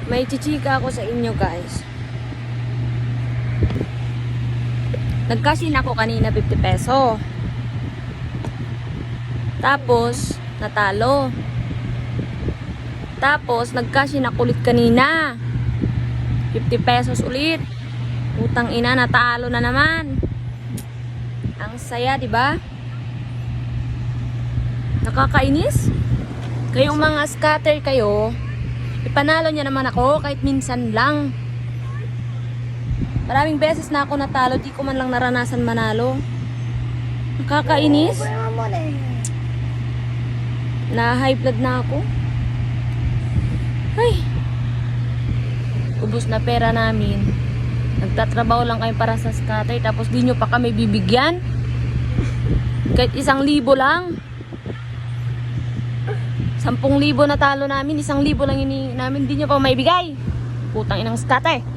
May chichika ako sa inyo guys. Nagkasin ako kanina 50 peso. Tapos, natalo. Tapos, nagkasin ako ulit kanina. 50 pesos ulit. Utang ina, natalo na naman. Ang saya, di ba? Nakakainis. Kayong mga scatter kayo, ipanalo niya naman ako kahit minsan lang. Maraming beses na ako natalo, di ko man lang naranasan manalo. Nakakainis. Na high blood na ako. Ay. Ubus na pera namin. Nagtatrabaho lang kayo para sa scatter, tapos di nyo pa kami bibigyan. Kahit 1,000 lang. 10,000 na talo namin, 1,000 lang ini namin, di nyo pa maibigay. Putang inang scatter.